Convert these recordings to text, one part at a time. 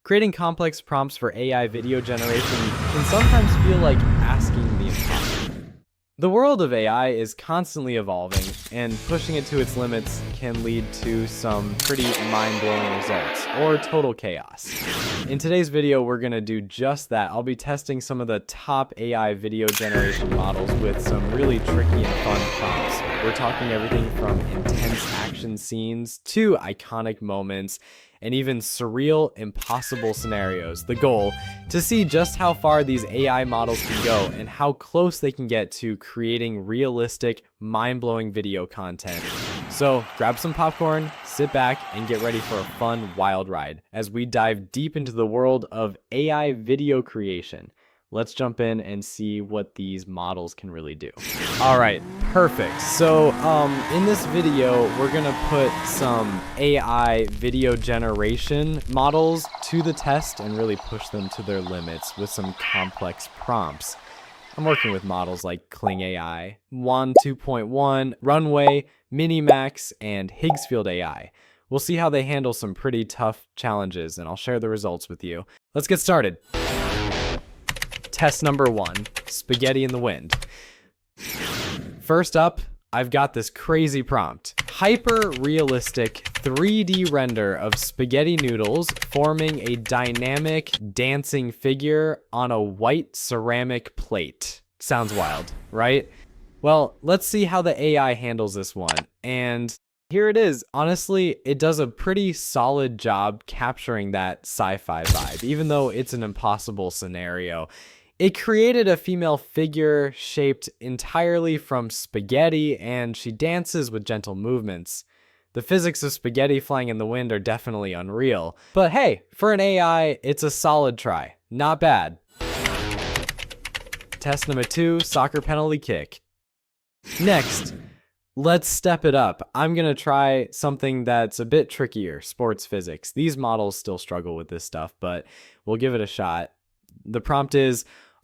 Creating complex prompts for AI video generation can sometimes feel like asking the impossible. The world of AI is constantly evolving, and pushing it to its limits can lead to some pretty mind-blowing results, or total chaos. In today's video, we're going to do just that. I'll be testing some of the top AI video generation models with some really tricky and fun prompts. We're talking everything from intense action scenes to iconic moments, and even surreal, impossible scenarios. The goal, to see just how far these AI models can go and how close they can get to creating realistic, mind-blowing video content. So grab some popcorn, sit back, and get ready for a fun, wild ride as we dive deep into the world of AI video creation. Let's jump in and see what these models can really do. All right, perfect. So in this video, we're gonna put some AI video generation models to the test and really push them to their limits with some complex prompts. I'm working with models like Kling AI, Wan 2.1, Runway, Minimax, and Higgsfield AI. We'll see how they handle some pretty tough challenges, and I'll share the results with you. Let's get started. Test number 1, spaghetti in the wind. First up, I've got this crazy prompt. Hyper-realistic 3D render of spaghetti noodles forming a dynamic dancing figure on a white ceramic plate. Sounds wild, right? Well, let's see how the AI handles this one. And here it is. Honestly, it does a pretty solid job capturing that sci-fi vibe, even though it's an impossible scenario. It created a female figure shaped entirely from spaghetti, and she dances with gentle movements. The physics of spaghetti flying in the wind are definitely unreal. But hey, for an AI, it's a solid try. Not bad. Test number 2, soccer penalty kick. Next, let's step it up. I'm gonna try something that's a bit trickier, sports physics. These models still struggle with this stuff, but we'll give it a shot. The prompt is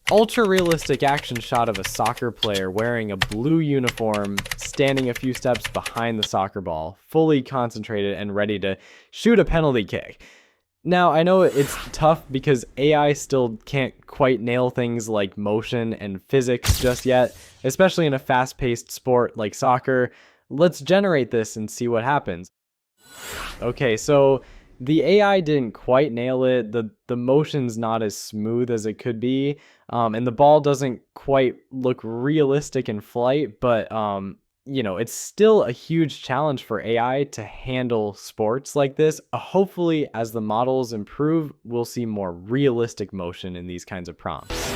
ultra-realistic action shot of a soccer player wearing a blue uniform, standing a few steps behind the soccer ball, fully concentrated and ready to shoot a penalty kick. Now, I know it's tough because AI still can't quite nail things like motion and physics just yet, especially in a fast-paced sport like soccer. Let's generate this and see what happens. Okay, so the AI didn't quite nail it. The motion's not as smooth as it could be, and the ball doesn't quite look realistic in flight, but you know, it's still a huge challenge for AI to handle sports like this. Hopefully, as the models improve, we'll see more realistic motion in these kinds of prompts.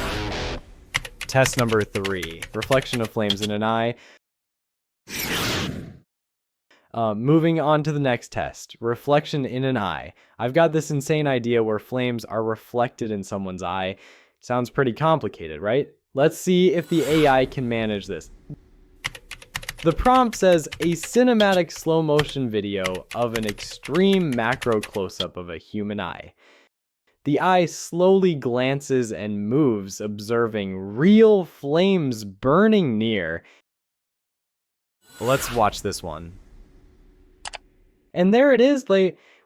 Test number 3, reflection of flames in an eye. Moving on to the next test, reflection in an eye. I've got this insane idea where flames are reflected in someone's eye. Sounds pretty complicated, right? Let's see if the AI can manage this. The prompt says a cinematic slow motion video of an extreme macro close-up of a human eye. The eye slowly glances and moves, observing real flames burning near. Let's watch this one. And there it is,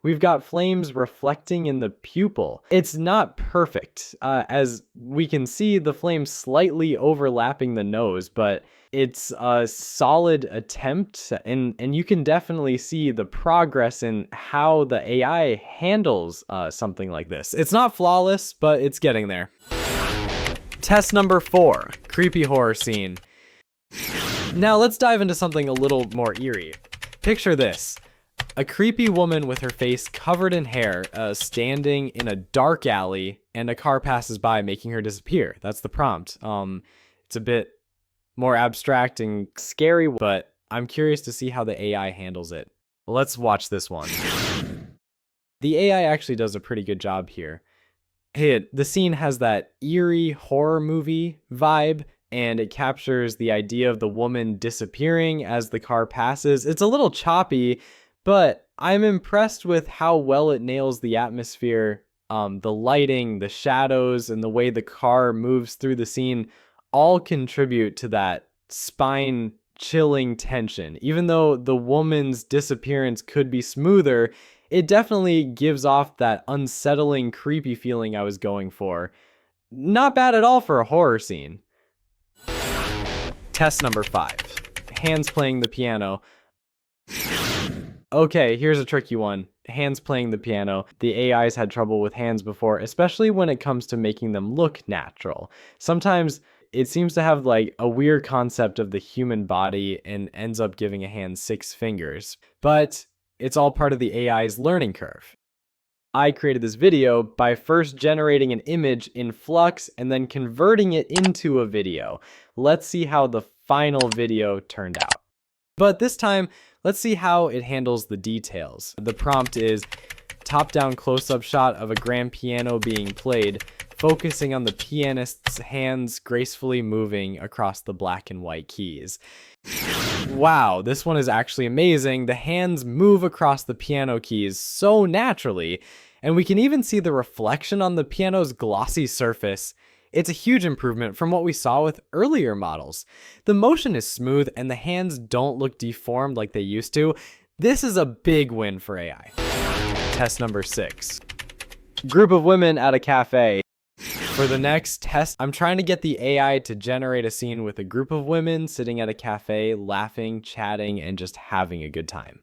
we've got flames reflecting in the pupil. It's not perfect. As we can see, the flames slightly overlapping the nose, but it's a solid attempt, and you can definitely see the progress in how the AI handles something like this. It's not flawless, but it's getting there. Test number 4, creepy horror scene. Now let's dive into something a little more eerie. Picture this. A creepy woman with her face covered in hair, standing in a dark alley, and a car passes by, making her disappear. That's the prompt. It's a bit more abstract and scary, but I'm curious to see how the AI handles it. Let's watch this one. The AI actually does a pretty good job here. Hey, the scene has that eerie horror movie vibe, and it captures the idea of the woman disappearing as the car passes. It's a little choppy, but I'm impressed with how well it nails the atmosphere, the lighting, the shadows, and the way the car moves through the scene all contribute to that spine-chilling tension. Even though the woman's disappearance could be smoother, It definitely gives off that unsettling, creepy feeling I was going for. Not bad at all for a horror scene. Test number 5. Hands playing the piano. Okay, here's a tricky one. Hands playing the piano. The AIs had trouble with hands before, especially when it comes to making them look natural. Sometimes it seems to have like a weird concept of the human body and ends up giving a hand 6 fingers. But it's all part of the AI's learning curve. I created this video by first generating an image in Flux and then converting it into a video. Let's see how the final video turned out. But this time, let's see how it handles the details. The prompt is top-down close-up shot of a grand piano being played, focusing on the pianist's hands gracefully moving across the black and white keys. Wow, this one is actually amazing. The hands move across the piano keys so naturally, and we can even see the reflection on the piano's glossy surface. It's a huge improvement from what we saw with earlier models. The motion is smooth and the hands don't look deformed like they used to. This is a big win for AI. Test number 6. Group of women at a cafe. For the next test, I'm trying to get the AI to generate a scene with a group of women sitting at a cafe, laughing, chatting, and just having a good time.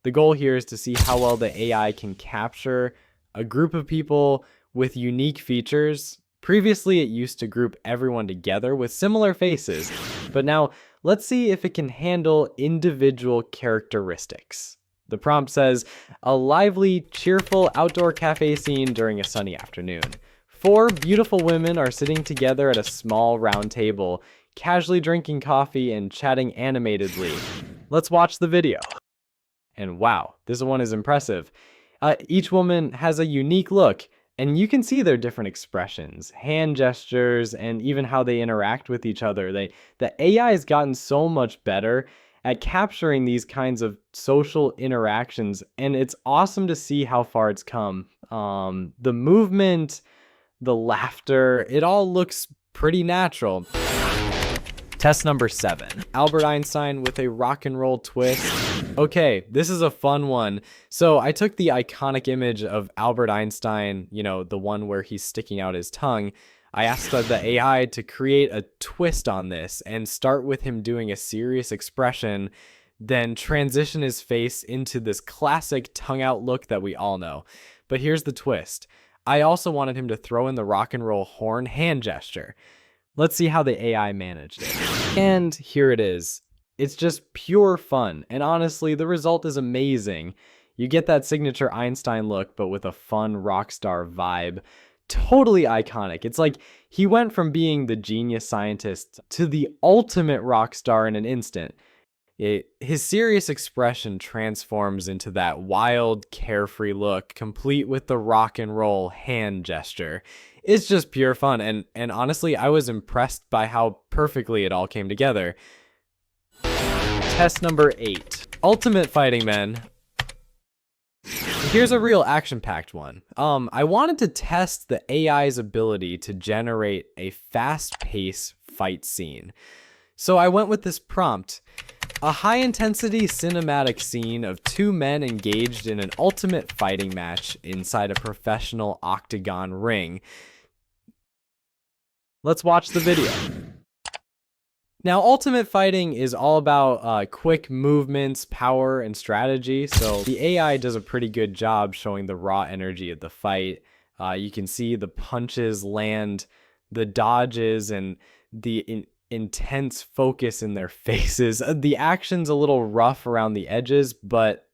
The goal here is to see how well the AI can capture a group of people with unique features. Previously, it used to group everyone together with similar faces, but now let's see if it can handle individual characteristics. The prompt says, a lively, cheerful outdoor cafe scene during a sunny afternoon. 4 beautiful women are sitting together at a small round table, casually drinking coffee and chatting animatedly. Let's watch the video. And wow, this one is impressive. Each woman has a unique look, and you can see their different expressions, hand gestures, and even how they interact with each other. The AI has gotten so much better at capturing these kinds of social interactions, and it's awesome to see how far it's come. The movement, the laughter, it all looks pretty natural. Test number 7. Albert Einstein with a rock and roll twist. Okay, this is a fun one. So I took the iconic image of Albert Einstein, the one where he's sticking out his tongue. I asked the AI to create a twist on this and start with him doing a serious expression, then transition his face into this classic tongue out look that we all know. But here's the twist. I also wanted him to throw in the rock and roll horn hand gesture. Let's see how the AI managed it. And here it is. It's just pure fun, and honestly, the result is amazing. You get that signature Einstein look, but with a fun rock star vibe. Totally iconic. It's like he went from being the genius scientist to the ultimate rock star in an instant. His serious expression transforms into that wild, carefree look, complete with the rock and roll hand gesture. It's just pure fun, and honestly, I was impressed by how perfectly it all came together. Test number 8. Ultimate Fighting Men. Here's a real action-packed one. I wanted to test the AI's ability to generate a fast-paced fight scene. So I went with this prompt. A high-intensity cinematic scene of 2 men engaged in an ultimate fighting match inside a professional octagon ring. Let's watch the video. Now, ultimate fighting is all about quick movements, power, and strategy. So the AI does a pretty good job showing the raw energy of the fight. You can see the punches land, the dodges, and the intense focus in their faces. The action's a little rough around the edges, but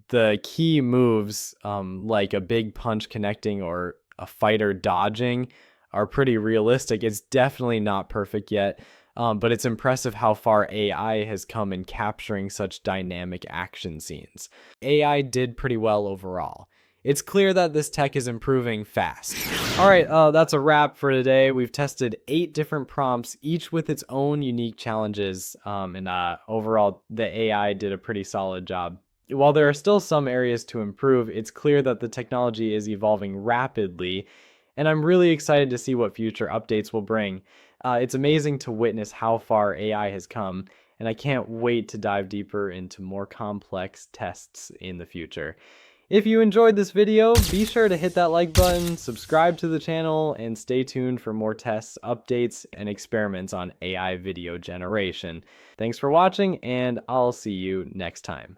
the key moves, like a big punch connecting or a fighter dodging, are pretty realistic. It's definitely not perfect yet, but it's impressive how far AI has come in capturing such dynamic action scenes. AI did pretty well overall. It's clear that this tech is improving fast. All right, that's a wrap for today. We've tested 8 different prompts, each with its own unique challenges, and overall, the AI did a pretty solid job. While there are still some areas to improve, it's clear that the technology is evolving rapidly, and I'm really excited to see what future updates will bring. It's amazing to witness how far AI has come, and I can't wait to dive deeper into more complex tests in the future. If you enjoyed this video, be sure to hit that like button, subscribe to the channel, and stay tuned for more tests, updates, and experiments on AI video generation. Thanks for watching, and I'll see you next time.